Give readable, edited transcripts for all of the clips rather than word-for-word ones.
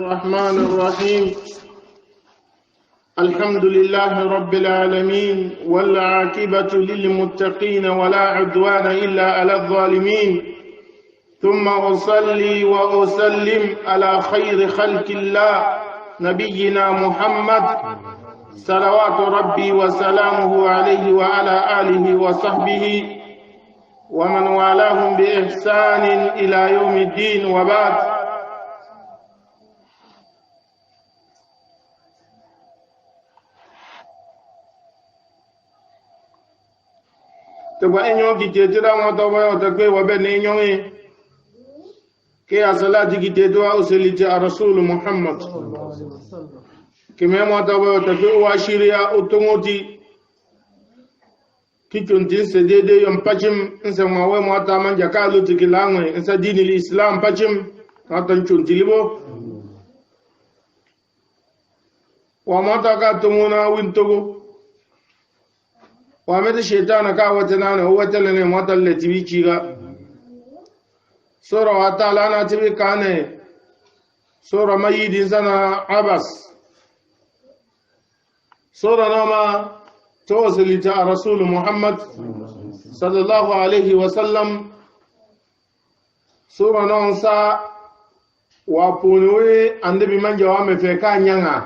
الرحمن الرحيم الحمد لله رب العالمين والعاقبة للمتقين ولا عدوان إلا على الظالمين ثم أصلي وأسلم على خير خلق الله نبينا محمد صلوات ربي وسلامه عليه وعلى آله وصحبه ومن والاهم بإحسان إلى يوم الدين وبعد. Tẹ̀gbọ́n ẹ̀yàn kìtẹ̀ tí láwọn tọ́wọ́ ọ̀tẹ̀gbẹ́ wọ́bẹ̀ ní ẹ̀yàn ẹ̀ kí a sọ́láti kìtẹ̀ tó wá òsèlì tí a rasúlù Muhammad kí mẹ́mọ́ tọ́wọ́ ọ̀tẹ̀gbẹ́ wá ṣírí a otomoti kíkùn tí ń se dédé yọ pàcím ń se wọ́wẹ́ mọ́ta man jaka ló ti kìláwẹ̀ ń se dínì islam pàcím watan cùn tí líbó wọ́n mọ́ta ká tó múná wín tógó وامد الشيطان كاوتنا هو تلني مطل تبي كيغا سورة واتعالى أنا تبي كاني سورة ميد إنسانا عبس سورة نوما توصل إلى رسول محمد صلى الله عليه وسلم سورة نوسا وابونوي النبي من جوام فكا نيانا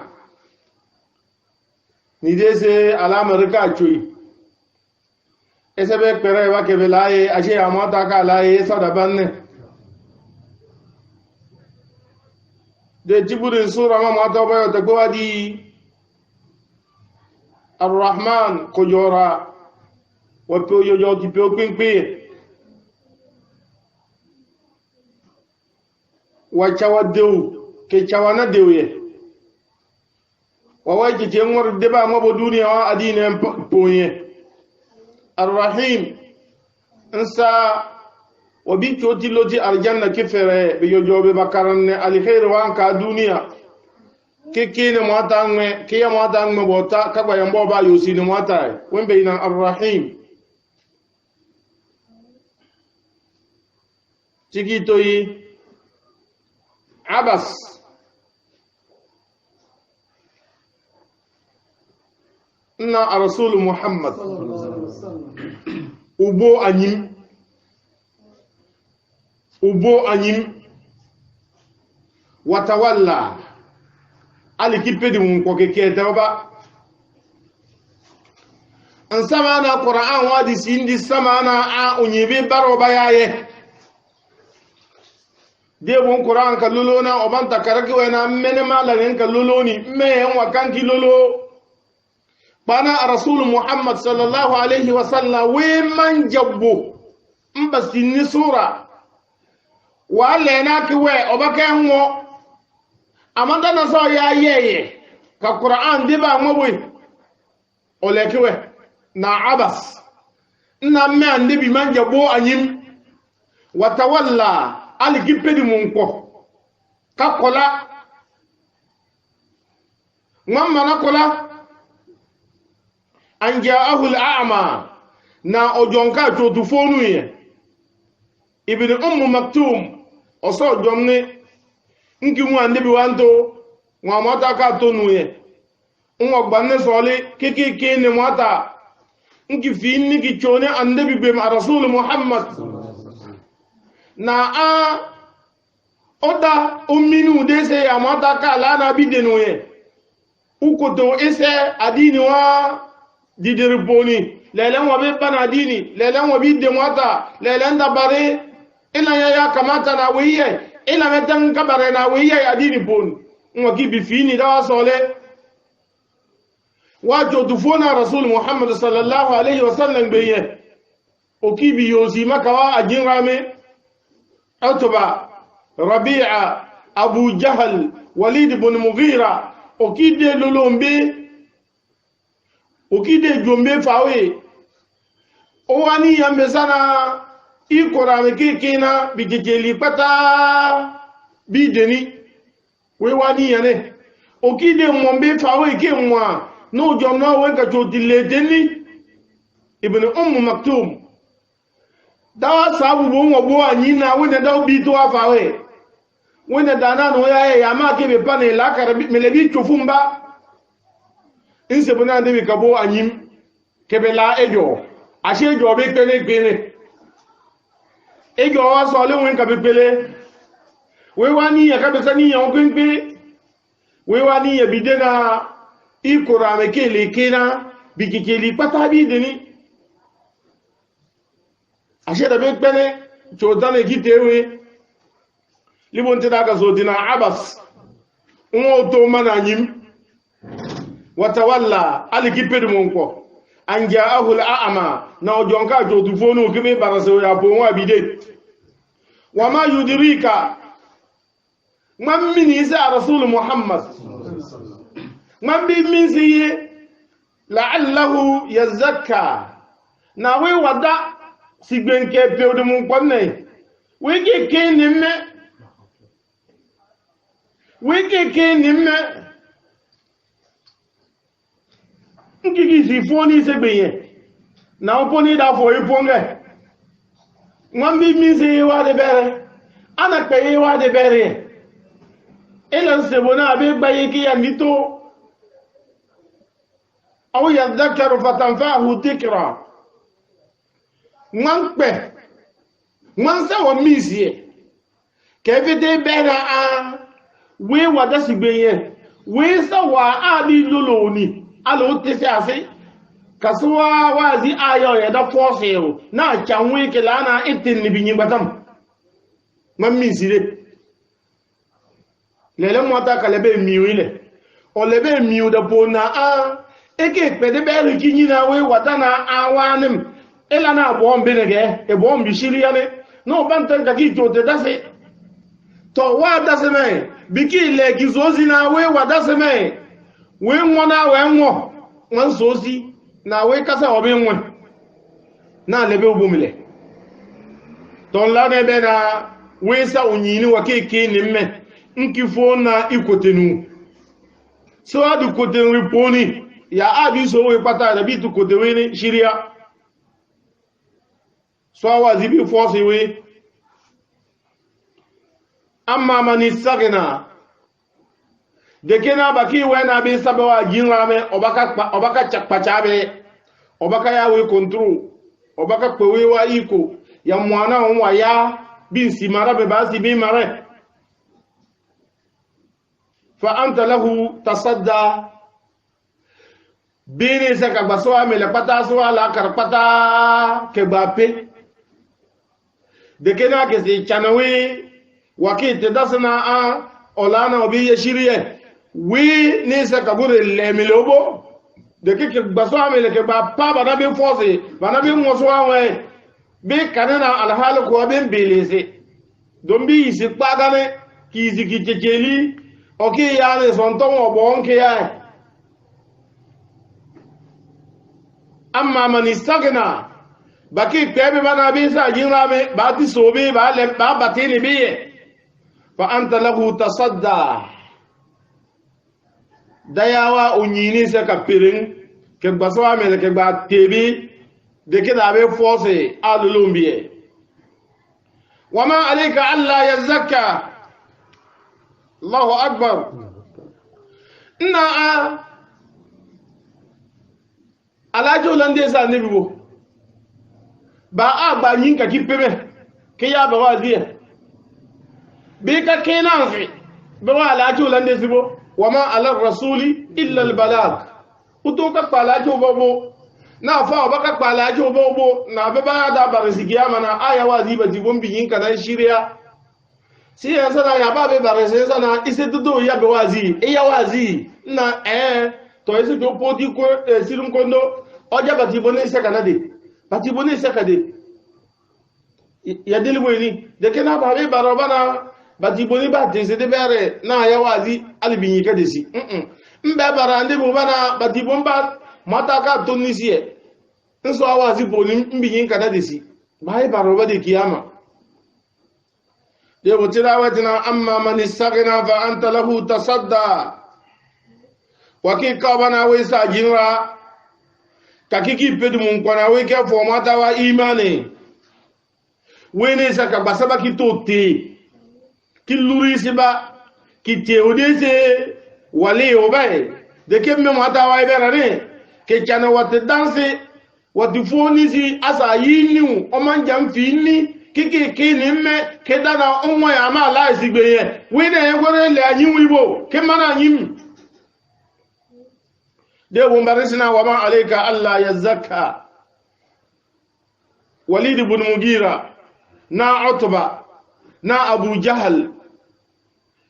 نديسي على مركا ese be pere wa ke belaye aje amata ka laye sada banne de jiburin sura ma mata ba ta gwadi arrahman ko jora wa to yo ki pe pinpin wa chawadeu ke chawana deuye wa waji je ngor deba mo bo duniya wa adine poye الرحيم انسا وبيتو تلوتي الجنه كفره بيجوب بكرن الخير وان كا دنيا كيكين موتان كي موتان مبوتا كبا يمبو با يوسين موتا وين بين الرحيم تيجيتوي عبس ان رسول محمد ubo anyim watawalla alikipedi mun ko keke tawba an samana qur'an wadi sindi samana a unyibi baroba yaye de bon qur'an kalulona o ban takaraki wena menema la kaluloni me en wakanki lolo bana rasul muhammad sallallahu alaihi wasallam we man jabbu mbasini sura wale na kiwe obake nwo amanda na so ya yeye ka qur'an diba ngobwe ole kiwe na abas na me andibi man jabbu anyim watawalla aligipedi munko ka kola ngamma na kola an ja'ahu al'ama na ojonka to tufonu ye ibn maktum oso jomne nki mu ande bi wanto wa mata ka to nu ye nwo gbanne sole keke ne mata nki fi ni ki chone ande bi be rasul muhammad na a oda umminu de se ya mata ka la na bi de nu ye ukoto ese adini wa didiri boni lelen wa be bana dini lelen wa bi de mota lelen da bare ila ya kamata na wiye ila metan kabare na wiye ya dini boni ngo ki bi fini da sole wajo dufona rasul muhammad sallallahu alaihi wasallam beye o ki bi yosi makawa ajirame utba rabi'a abu jahl walid ibn mughira o ki de lolombe okide jombe fawe o wani yambe sana ikora mekekena bigejeli pata bideni we wani yane okide mombe fawe ke mwa no jomno we ka jodile deni ibn maktum dawa sabu bo anyi na we da bi to afawe wanda dana no ya ma ke be pane la kar me lebi chufumba inse bona de bi kabo anyim ke be la ejo ashe ejo be pele ejo wa so le won ka be pele we wani ya ka be sani ya on pe we wani ya bidena ikora me ke le kena bikikeli pata bi deni ashe da be pele chodane gitewe libonte daga so dina abas to mana nyim watawalla alikipedu monko anjaahu al'ama na ojonka jodu fonu kebe baraso ya bonwa bide wama yudrika man min isa rasul muhammad man bi min siye la'allahu yazakka na we wada sigbenke peodu monko ne we ke kenemme nkiki si foni se gbenye na oponi da fo iponge nwambi mi se wa de bere ana pe wa de bere ela se bona abe gbaye ki ya mito aw yadhakkaru fatanfa'u dhikra nwanpe nwansa wa mizie kevide bere a we wada sigbenye we sa wa abi lolo ni alo tese ase kasuwa wazi ayo ya da force na chanwe ke lana itin ni binyin batam mammi sire lele mota kalebe miwile o lebe miu da bona a eke pede be kinyi na we wada na awanim ela na bombe nege e bombi shiriane no bantan ka ki jote dase to wa dase me biki le gizozi na we wada se me we nwona we nwo nwansozi na we kasa obi nwe na lebe ubumile ton la nebe na we sa unyini wa keke ni mme nkifo na ikotenu so adu koten riponi ya abi so we pata da bitu kotewe ni shiria so awazi bi force we amma man isagna dekena baki wena bi sabawa jinrame obaka chakpachabe obaka ya we control obaka kwewe wa iko ya mwana onwa ya bin simara be basi bi mare fa anta lahu tasadda bini saka baswa mele pata so ala karpata ke bape dekena ke si chanawi wakite dasna a olana obi yeshiriye we ni se kabure le milobo de ke baso amele ke ba pa bana be force bana be moso anwe be kanana alhal ko be belese dombi isi pagane ki isi ki checheli oki ya ne sonton obo nke ya amma man istagna baki pebe bana be sa jinrame ba ti sobe ba le ba batini biye fa anta lahu tasadda dayawa unyini se ka pirin ke gbaso amele ke gba tebi de ke da be force alulumbie wama alayka alla yazakka Allahu akbar na alajo lande sa nebibo ba agba yin ka kipebe ke ya ba waziye be ka kenan fi ba alajo lande sibo wama ala rasuli illa albalag utoka palajo bobo na fa baka palajo bobo na be ba da barisigiya mana aya waziba jibombi yin kana shiriya si sana ya ba be barese sana ise dudu ya be wazi e ya wazi na to ise to podi ko silum kondo oja batibone sekade batibone sekade ya deli weni de kena ba be barabana batiboni ba tese de bere na ya wazi albinyi kadesi mbe barande bo bana batibomba mata ka tonisiye nso awazi boni mbinyi kadesi bai baroba de kiyama de botira watina amma man istagna fa anta lahu tasadda wakika bana we sa jinra kakiki pedu mun kona we ke fo mata wa imani we ne saka basaba kitote ki lurisi ba ki teodese wali obay de kemme mata way berane ke chana wate danse wati fonisi asa yinu o man jam fini kiki kini me ke dada onwa ya ma la isigbeye we na ye gore le anyin wibo ke mana anyin de wo mbarisina wa ma alayka alla yazakka walid ibn mugira na utba na abu jahal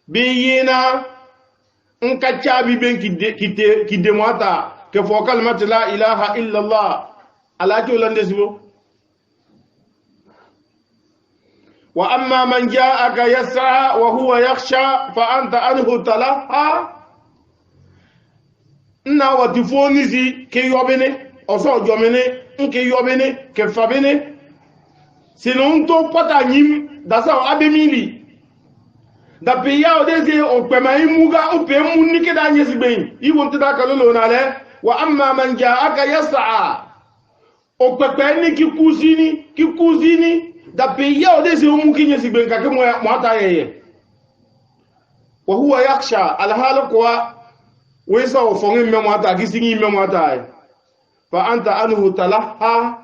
biyina nka chabi ben kide mwata ke fo kalmat la ilaha illa allah ala to lande sibo wa amma man ja'aka yas'a wa huwa yakhsha fa anta anhu talaha na wati fonisi ke yobene oso jomene nke yobene ke fabene sinon to pata nyim dasa abemili da peya odeze o pema imuga o pe munni ke da nyesi ben iwon te da kalolo na le wa amma man ja'aka yas'a o pepe ni kikuzini da peya odeze o muki nyesi ben ka ke mo ata yeye wa huwa yakhsha al halqa we sa o fongi me mo ata kisingi me mo ata fa anta anhu talaha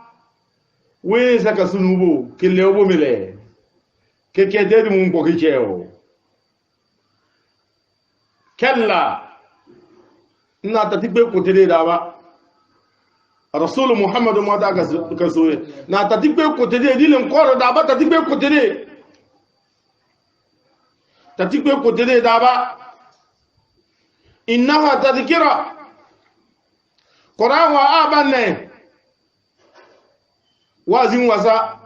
we saka sunubo kile obo mele keke dedi mun ko kicheo kalla na tatibe ko tede dawa rasul muhammad mo da ka so na tatibe ko tede dilin ko da ba tatibe ko tede dawa innaha tadhkira qur'an wa abanne wazin wasa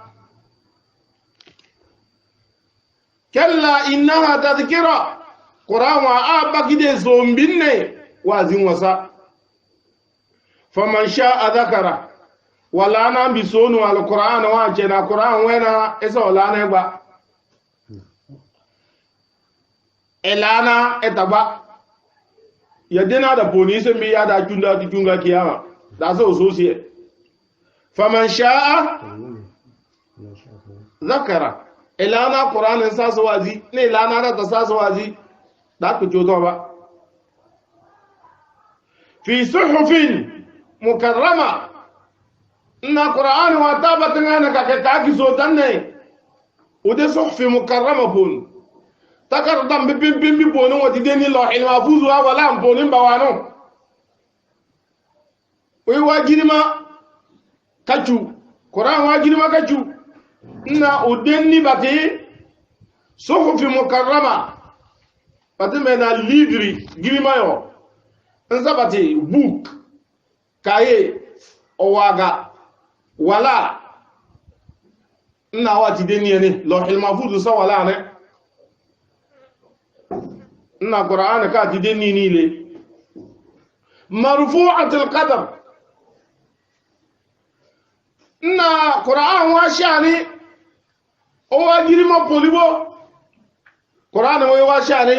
kalla innaha tadhkira qur'an wa abakide zombinne wazin wasa faman sha'a dhakara wala na bisonu alquran wa jena qur'an wena esa wala na gba elana etaba yadena da ponise mi ya da tunga kiyama da so siye faman sha'a zakara ilana qur'anin sasu wazi ne ilana da ta sasu wazi da ku jodo ba fi suhufin mukarrama inna qur'an wa tabatun ana ka ta ki so danne ude suhfi mukarrama bun takar dam bim bono wati deni lawhil mahfuz wa wala bonin bawano we wajirima kachu qur'an wajirima kachu na udenni bati suhufi mukarrama bati mena livre girima yo nzabati book kaye owaga wala na wati deni ne lawhil mahfuz sa wala ne na qur'an ka ti deni ni le marfu'atul qadar na qur'an wa shani o wa girima polibo qur'an wo wa shani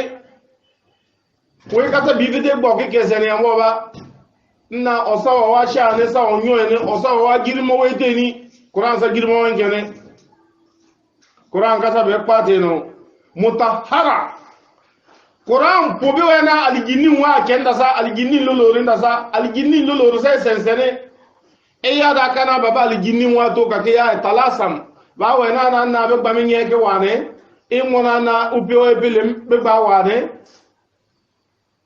wo ka ta bi de gbo ke kesere yan wo ba na osawa wa shani sa onyo ene osawa wa girima wo teni qur'an sa girima wo ngene qur'an ka ta be pate no mutahhara qur'an pobe wena aljinni wa kenda sa aljinni lolori nda sa aljinni lolori sa sensene e ya da kana baba aljinni wa to ka ke ya talasam ba wena na be gbami nye ke wane e mona na upe o ebelim be ba wane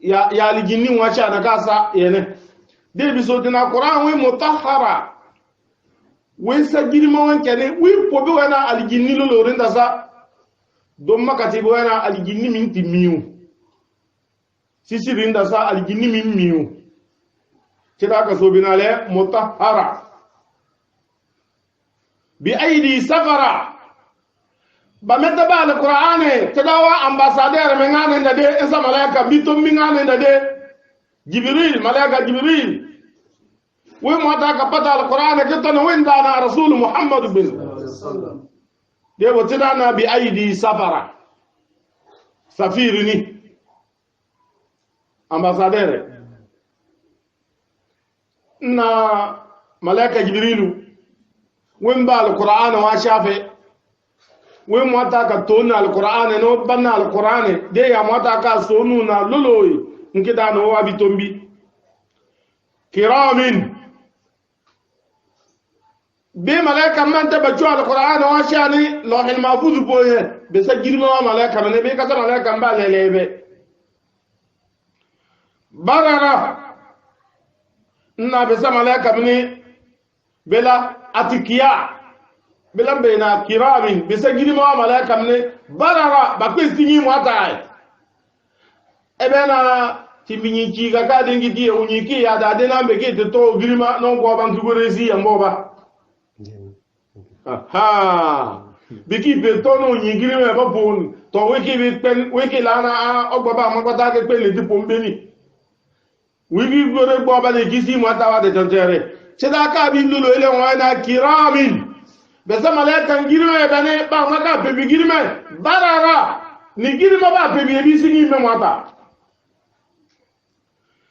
ya aljinni wa cha na ka sa yene de bi so dina qur'an we mutahhara we sa girma wan kene we pobe wena aljinni lolori nda sa do makati wena aljinni min timiu sisi rinda sa aljinni min miu kida ka so binale mutahhara bi aidi safara ba meta ba alqur'ane kadawa ambassadeur me ngane ndade esa malaika bitom mi ngane ndade jibril malaika jibril we mota ka pata alqur'ane kitana wenda na rasul muhammad bin sallallahu de wotina na bi aidi safara safirini ambassadeur na malaika jibrilu wimba alquran wa shafe we mota ka tonu alquran no banna alquran de ya mota ka sonu na loloyi nkida no wa bitombi kiramin be malaika man ta bajo alquran wa shani lawhil mahfuz boye be sajirma malaika ne be ka malaika ba lelebe barara na be sa malaika ne bela atikiya bela be na kiramin be sajirma malaika ne barara ba kwestinyi mwata ebe na timbinyi ki ga ka dingi die unyiki ya da de na be ke to girima non ko ban kugorezi amboba ha biki pe to no nyigiri me ba pon to wiki bi pen wiki la na ogbaba mo pata ke pe le di pombe ni wiki gore gbo ba le gisi mo ta wa de tontere se da ka bi lulu ele wa na kiramin be sa malaika ngiri me be ne ba ma ka pe bi giri me barara ni giri ma ba pe bi singi me mo ta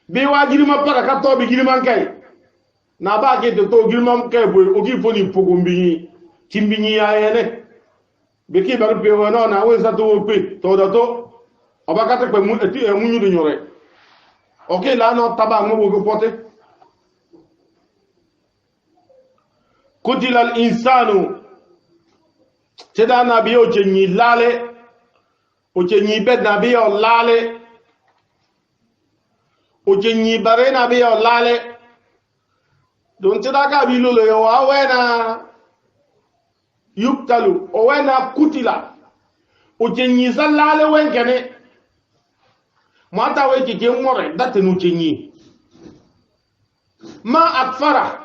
bi wa giri ma para ka to bi giri man kai na ba ke to giri man kai bo o gi foni pogombi timbinyi ayene beki bar pe wono na we sa to pe to do to obakate pe mu eti munyu du nyore okay la no taba ngo go pote kutila al insanu teda nabi o chenyi lale o chenyi be nabi o lale o chenyi bare nabi o lale don teda ka bi lolo yo awena yuktalu o wena kutila o chenyi sallale wenkene mata we ke ngore date no chenyi ma akfara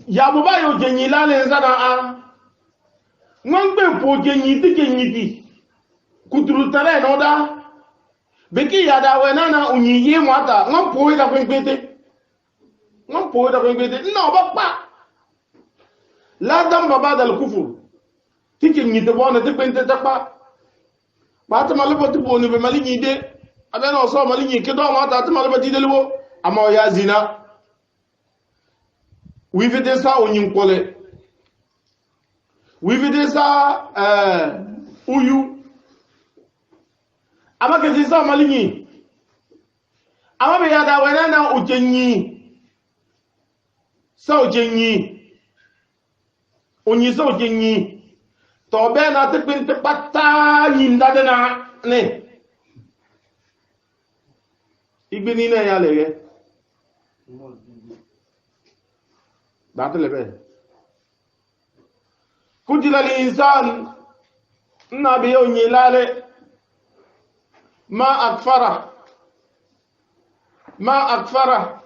ya buba yo chenyi lale zana a ngbe po chenyi ti kuturu tare no da beki ya da wena na unyi ye mata ngpo da kwempete non po da kwengete no bakpa la damba bada al kufur tike nyite bona te kwente takpa bata malabo te boni be mali nyide abena so mali nyike do mata te malabo ti delwo ama ya zina wi vede sa onyin kole wi vede sa uyu ama ke sa mali nyi ama be ya da wena na ujenyi so jenyi onyi so jenyi to be na te pinte pata yinda de na ne igbini na ya lege batle be kutila li insan nabi onyi lale ma akfara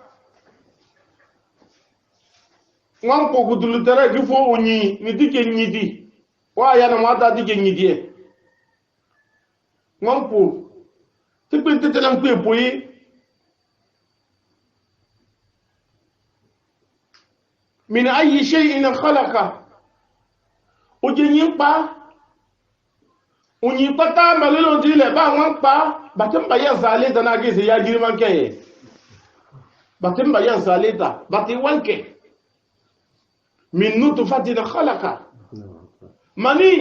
ngam ko gudulu tere ki fo onyi ni dike nyidi wa ya na mata dike nyidi ngam ko tikpe tetelam pe poyi min ayi shay'in khalaqa ojenyi pa onyi pata malelo dile ba ngam pa batem ba ya zaleta na gese ya girman kai batem ba ya zaleta bati wanke min nutfatin khalaqa mani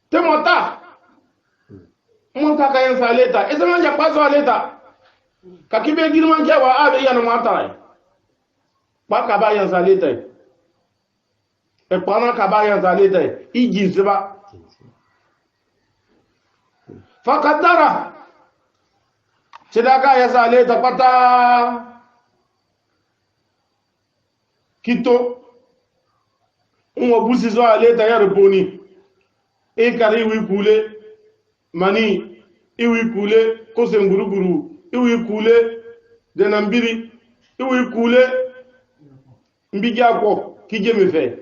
temota monta kayan saleta ezama ja paso aleta kakibe girman kewa abe yana mata ba ka ba yan saleta e pana ka ba yan saleta iji siba fakadara sedaka ya saleta pata kito unwa busi zo aleta ya ruboni e kare wi kule mani iwi kule kose nguruguru iwi kule denambiri iwi kule mbigi akwo kije mefe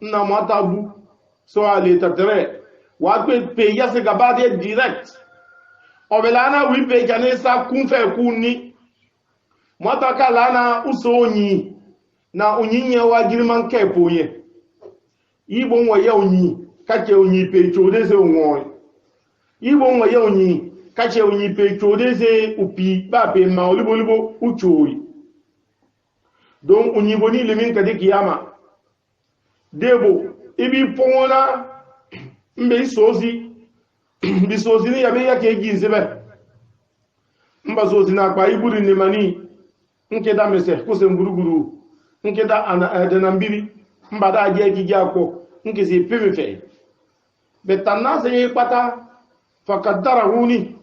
na matabu so aleta tere wa pe ya se gabade direct obelana wi pe janesa kunfe kunni mwataka lana uso onyi na onyinye wa girman kai poye igbo nwa ya onyi kache onyi pe chodeze onwo igbo nwa ya onyi kache onyi pe chodeze upi ba pe ma olibo uchoyi don unyiboni limin kadi kiyama debo ibi pongona mbe sozi bi sozi ni yabe yake ginzebe mba sozi na kwa iburi ni mani nke da mese kuse nguruguru nke da ana de na mbiri mba da je gigi akọ nke si pemefe betanna se pata fakaddarahuni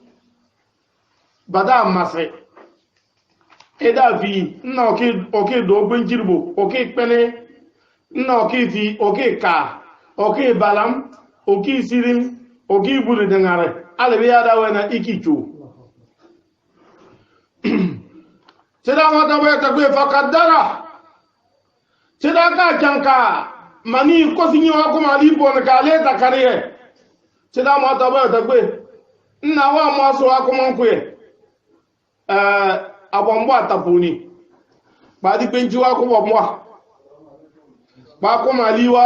bada mase eda vi na oke do gbenjirbo oke pene na oke vi oke ka oke balam oke sirim oke iburi de ngare alebe ya da wena ikichu seda wata ba ta gbe fakaddara seda ka janka mani ko sinyi wa ko mali bon ka le ta kariye seda wata ba ta gbe nna wa mo so wa ko mon ku ye abombo atapuni ba di penji wa ko bomwa ba ko mali wa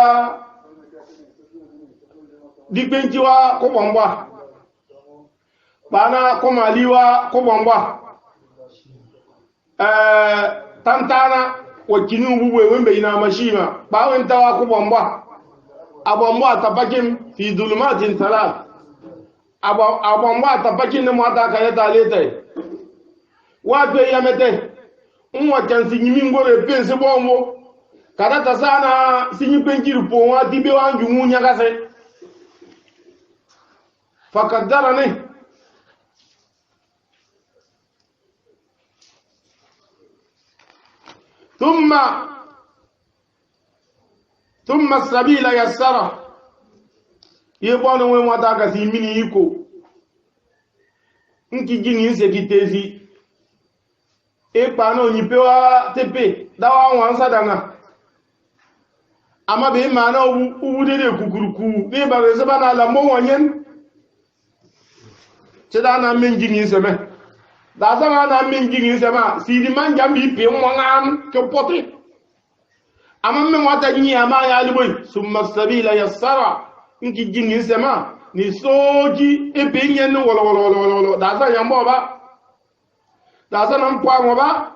di penji wa ko bomwa ba na ko mali wa ko bomwa tantana wakini ububwe wembe ina mashima bawe ntawa kubomba abomba atabakim fi dhulumatin thalath abomba atabakim mo ataka leta lete wape yamete unwa chansi nyimi ngore pense bombo kadata sana sinyi penjiru po wa dibe wanju munya kase fakaddarani ثم السبيل يسره يبون وين وتاك في مني يكو nki jini se kitezi e pa no nyi pe wa tepe dawa wan sadanga ama be ma na ubu de kukuruku ne ba be se bana la mo wonyen se da na men jini se me da sa na men jini se ma si di man jambi pe mo ngam ke poti ama men wata jini ama ya liboy summa sabila yassara nki jini se ma ni soji e be nyen wolo da sa yambo ba da sa nan kwa mo ba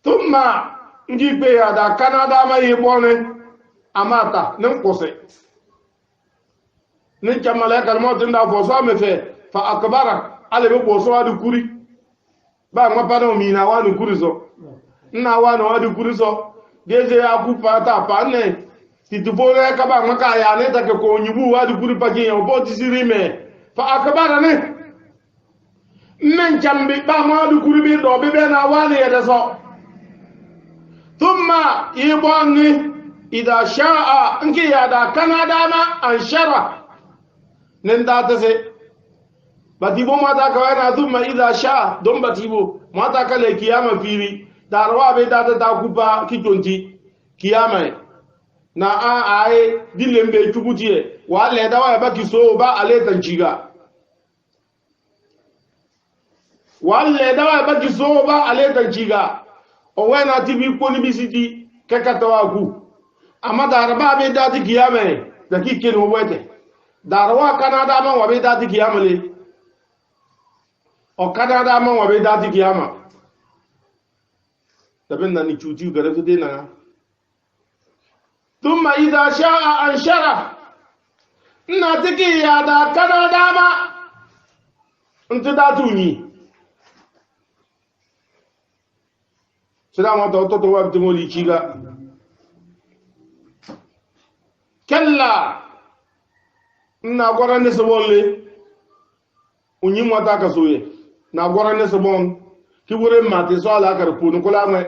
tumma ngi pe ya da Canada ma yibone amata nan kose nin chamala kalmo tinda fo so me fe fa akbara ale be bo so adu kuri ba ngwa pa no mi na wa nu kuri so na wa no adu kuri so deje akupa ta pa ne ti tubore ka ba ngwa ya ne ta ke ko nyibu adu kuri pa ke yo bo ti sirime fa akbara ne men chambi ba ma adu kuri bi do be na wa ne ya so thumma ibani idha sha'a nki ya da Canada ma anshara nenda ta se batibo mata ka na thumma idha sha don batibo mata ka le kiyama firi darwa be data ta kupa kitonti kiyama na a ai dilembe tukutie wale dawa ba kiso ba ale tanjiga wale dawa ba kiso ba ale tanjiga o wena tibi ko ni bisiti kekatawa ku amma darba be data kiyama da kike no wete darwa Canada man wabe dati kiyama le o Canada man wabe dati kiyama tabin na ni cuti gare su dena thumma idha sha'a anshara ina tiki ya da Canada ma unti datu ni salama to wa btimoli chiga kalla na gwara ne sabon le unyi mata ka soye na gwara ne sabon ki wure mate so ala kar punu kula me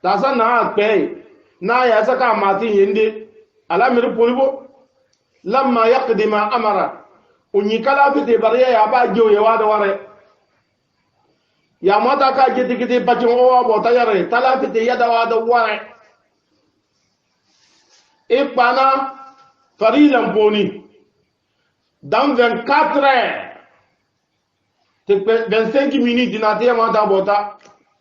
ta san na pe na ya saka mate yende ala mir pulbo lamma yaqdima amara unyi kala fite bariya ya ba jo ya wada ware ya mata ka je tikiti bacin owa bota yare tala fite ya da wada ware ipana farilan poni dans 24 heures, 25 minutes, il n'a pas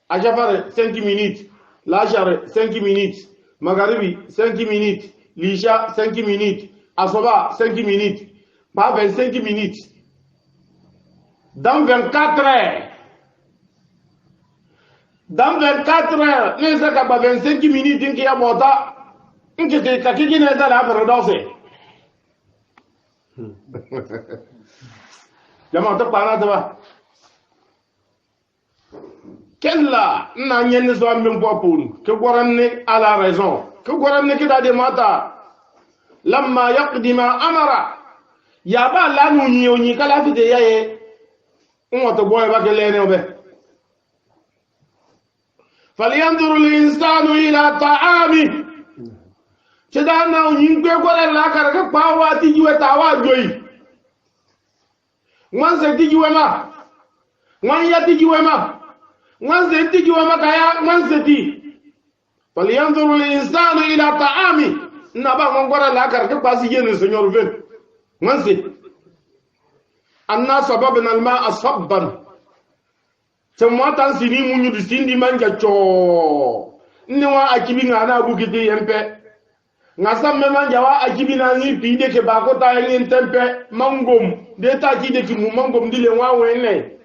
à Jafar 5 minutes, Lachar 5 minutes, Magaribi 5 minutes, Lisha 5 minutes, Asoba 5 minutes, pas 25 minutes. Dans 24 heures, dans 24 heures ne saka ba 25 minutes inki ya mota inki te kakiki ne da la perdose jama to pana ba kella na nyen so am mbem popul ke goran ne à la raison ke goran ne kida de mata lamma yaqdima amara ya ba la nu nyi kala fi de yaye on to boy ba ke lene obe falyanzur al-insanu ila ta'ami sedana nyi gbe goran la kar ka pa wa ti jiwe ta wa joyi wan se ti jiwe ma wan ya ti jiwe ma wanze tiji wa makaya wanze ti falyanzuru al-insanu ila ta'ami na ba ngora la kar ka pasi yene señor ven wanze anna sababna al-ma'a sabban tamata sini munyu di sindi manja cho ni wa akibi ngana bugiti yempe ngasamme manja wa akibi na ni pide ke ba ko ta ni tempe mangom de ta ki de ki mu mangom dile wa wenne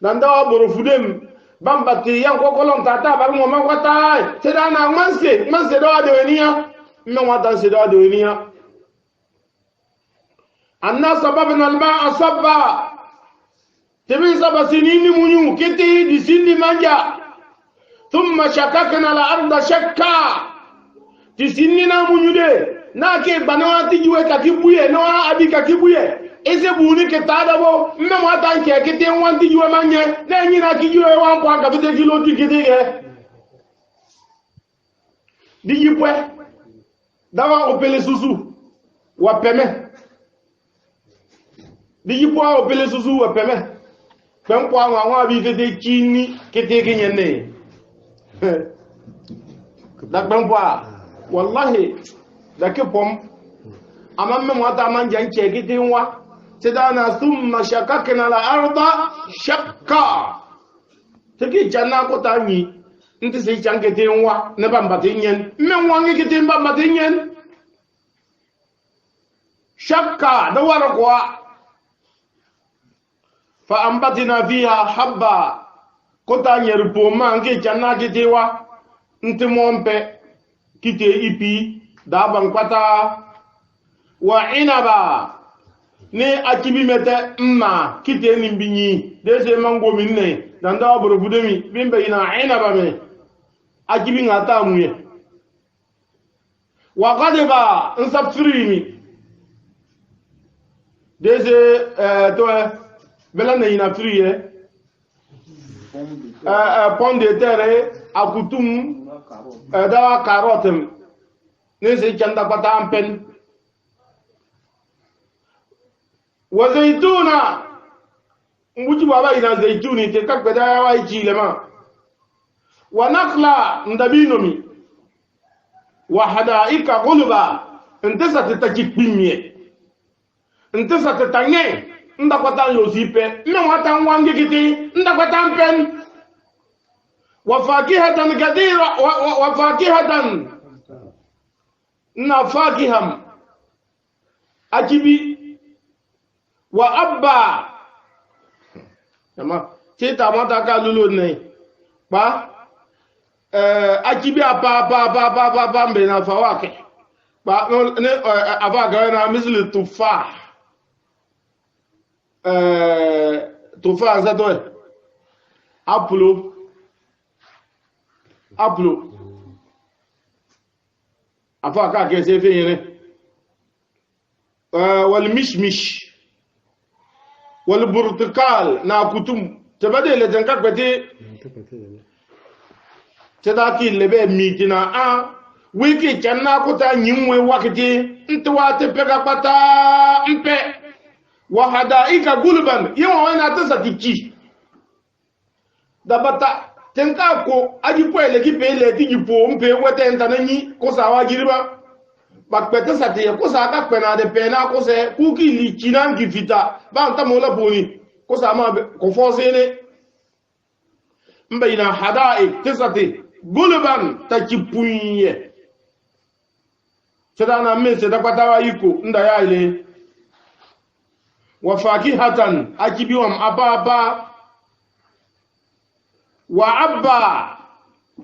nanda borofudem bambati yan ko kolon tata bal mo man wata sedana manse do adoniya me wata se do adoniya anna sababna alma asabba tibi sabasini munyu kiti di sindi manja thumma shakakna al-ardha shakka tisinina munyu de na ke banawati jiwe kakibuye no abi kakibuye ese buni ke tada bo me mo atan ke kete wanti juwe manye na nyina ki juwe wan po ka bete kilo ti kete ge di yipwe dawa opele susu wa peme di yipwa opele susu wa peme pem po wa bi kete chini kete ke nyene da pem po wallahi da ke pom amam me mo ata manje ke kete wa sedana thumma shakakna al-ardha shakka tiki janna ko tani nti se changete nwa ne bambate nyen me wangi kiti bambate nyen shakka da wara kwa fa ambatina fiha habba ko tani rupo mangi janna kiti wa nti mompe kite ipi da bankwata wa inaba ni akibi mete mma kite ni mbinyi dese mango minne danda boro budemi bimbe ina inaba me akibi ngata muye wa qadaba nsafrimi dese to belana ina friye pom de terre akutum da carotte ne se chanda pata ampen wa zaituna mbuji baba ina zaituni te kakbeda ya wa ichilema wa nakhla ndabinomi wa hadaika gulba ntesa tetakipimie ntesa tetanye ndakwata yosipe me wata nwange kiti ndakwata mpen wa fakihatan kadira wa fakihatan na fakiham akibi wa abba ama tita mata ka lulu ne pa akibi apa mbe na fawake pa ne avaga na misli tufah tufah zato aplo afaka ke se fe yene wal mishmish wal burtukal na kutum tabade le janka kwete tedaki lebe mitina a wiki channa kuta nyimwe wakiti ntwate pega pata mpe wa hadaika gulban yawa wana tasa tiki dabata tenka ko aji kwele ki pele tiji po mpe wete ntananyi ko sawa giriba bakpete sate ko sa ka pena de pena ko se ku ki li chinan ki fita ba nta mola boni ko sa ma ko fosene mbayina hadaik tesate gulban tachipunye sedana me se da kwatawa yiko nda ya ile wa fakihatan akibiwam ababa wa abba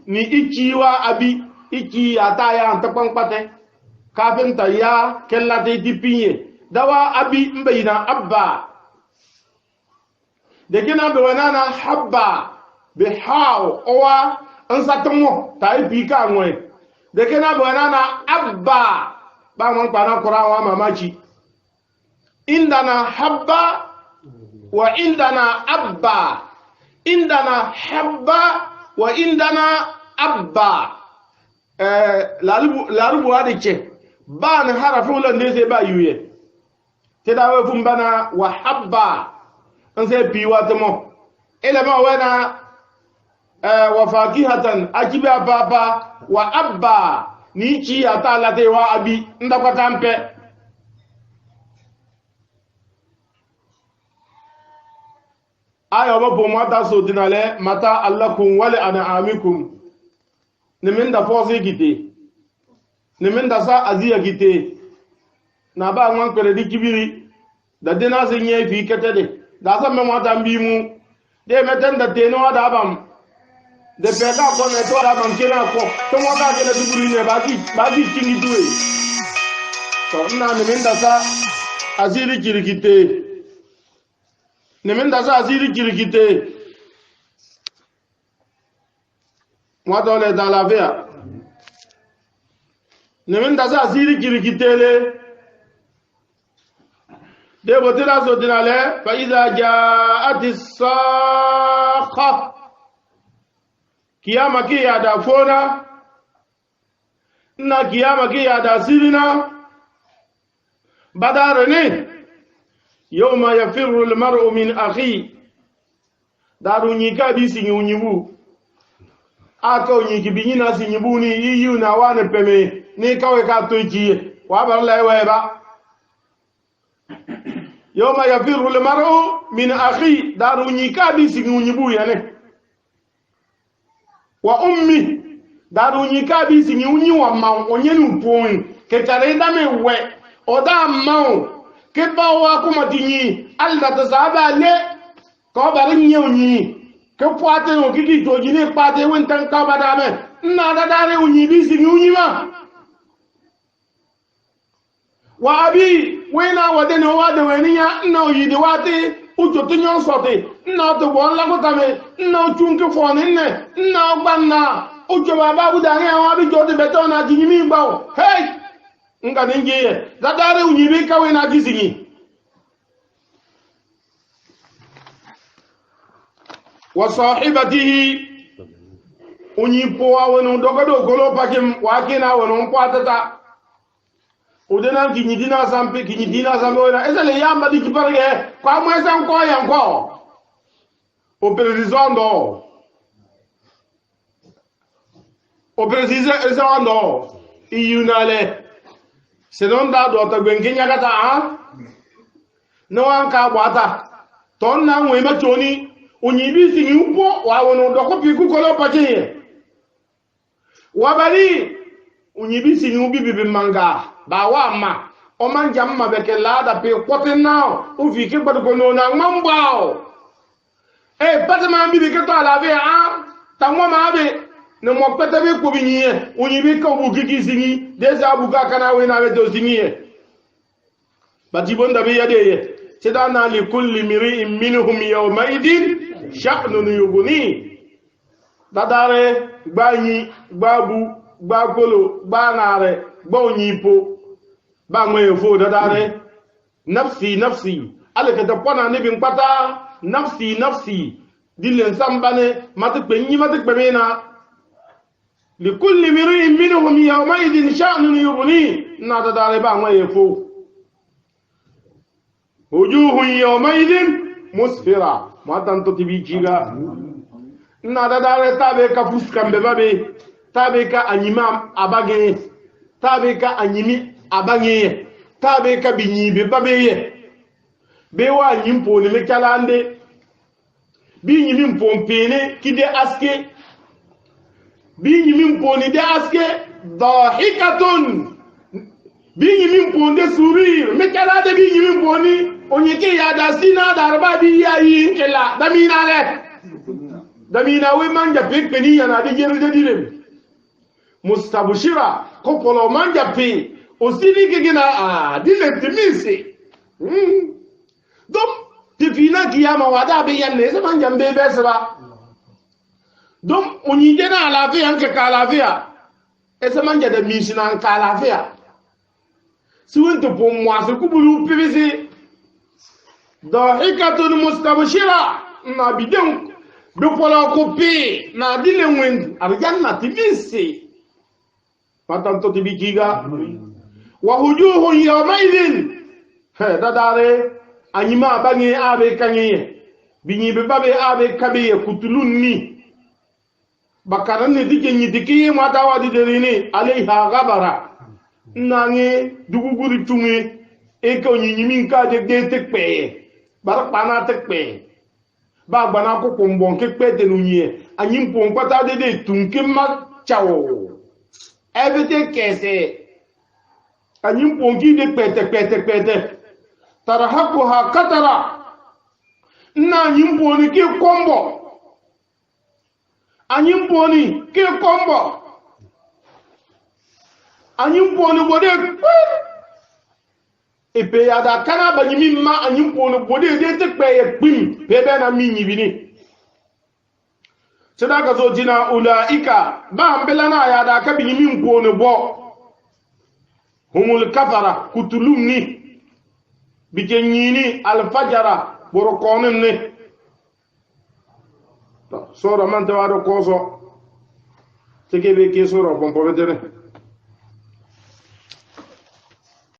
ni ikiwa abi iki ataya antakpankpate kafinta ya kellate dipinye dawa abi mbayina abba de kina be wanana habba be haw owa ansatmo tai pika ngwe de kina be wanana abba ba mon pana qur'an mamachi indana habba wa indana abba indana habba wa indana abba larubu adiche ba na harafu la ndese ba yuye te dawe fumbana wa habba nse piwa temo ele ma wana wa fakihatan akiba baba wa abba ni chi atala te wa abi ndakota mpe aya wabo mata so dinale mata allakum wal an'amikum nimin da fosi gite nimin da sa aziya gite na ba nwan kare di kibiri da dina sin ye fi kete de da san me mata mbimu de meten da teno da bam de pega ko ne to da bam kina ko to mo da kene duburi ne ba gi kingi duwe to ina nimin da sa aziri kirkite nimin da sa aziri kirkite mwato le da la via nimin da sa aziri kirkite le de botira so dinale fa iza jaat as-sakha kiyama ki ya da fona na kiyama ki ya da sirina badarani yawma yafirru al-mar'u min akhi daru nyika bi sinyu nyibu aka nyiki bi nyina sinyibu ni yiyu na wane peme ni kawe ka toji wa bar laiwa ba yawma yafirru al-mar'u min akhi daru nyika bi sinyu nyibu yane wa ummi daru nyika bi sinyu nyi wa ma onyenu pon ke tare da me we oda ma ke ba wa kuma tinyi alla ta saba le ko bari nyonyi ke poate o kiki toji ne pate won tan ka ba da me na da dare unyi bi sinyu nyi ma wa abi wena wade no wade weniya na oyidi wate ujo tinyo sote na to bon la ko tame na chunke fone ne na gbanna ujo baba budani awon abi jo de beto na jinimi gbawo hey nga ningiye da dare unyibi kawe na gizinyi wa sahibatihi unyipo wa wono dogodo golo pakim wakina wono kwatata udena kinyidina sampe na ezele yamba di kiparge kwa mwesa nko yanko operizondo iyunale senonda do ta gwenginya kata ha no anka bwata tonna nwe metoni unyibi singi upo wa wono doko piku kolo pakiye wabali unyibi singi ubibi manga ba wa ma o man jamma be ke lada pe kote now o fi ke bad ko no na ngambao patama bi ke to ala be a tanwa ma be ne mo pete be ko bi nyi unyibi ka bu gigi singi deja bu ga kana we na be do singi bati bonda be yade ye sedana li kulli miri'in minhum yawma idin sha'nun yughni dadare gbanyi gbabu gbagolo gbanare gbonyipo ba ngwe fo dadare nafsi alaka da pona ne bin pata nafsi dilen sambane matukpe mena li kulli miri'in minhum yawma idin sha'nun yughni na dadare ba ngwe fo wujuhun yawma idin musfira matan to tibijiga na dadare tabe ka fuskan be babe tabe ka anyima abage tabe ka anyimi abanye tabe ka binyibe babeye be wa nyimpo ne mekalande bi nyimi mpompene kide aske bi nyimi mponi de aske dahikatun bi nyimi mponde surir mekalade bi nyimi mponi onyeke ya da sina darba bi ya yi kela damina le damina we manja pe peni yana de jere de dilem mustabshira ko polo manja pe osidi ke gina dilem timisi dom tifina kiyama wada be yanne se manja be besra dom unyi na alafi anke kalafia ese manja de misina kalafia siwento po mwase kubulu pibisi dahikatun mustabshira na bidon do polo kopi na dile wen arjanna timisi patanto tibikiga wa hujuhu yawmaidin dadare anyima bangi abe kanyi binyi be babe abe kabe kutulunni bakaran ne dike nyi dike mata wadi derini alaiha gabara nangi duguguri tungi e ko nyi min ka de tekpe bar pana tekpe ba gbana ko pombon ke pete nunye anyim pon pata de tunke ma chawo everything kese anyim pon ki de pete tarahaquha katara na anyim pon ki kombo anyim pon ki kombo anyim pon bode epe ya da kana ba nyimi ma anyim pon bode de tekpe ye pim bebe na mi nyibini sadaka zo jina ulaika ba ambelana ya da ka bi nyimi pon bo humul kafara kutulumni bijenyini alfajara borokonem ne sura man tawado koso tege be ke sura bon povetere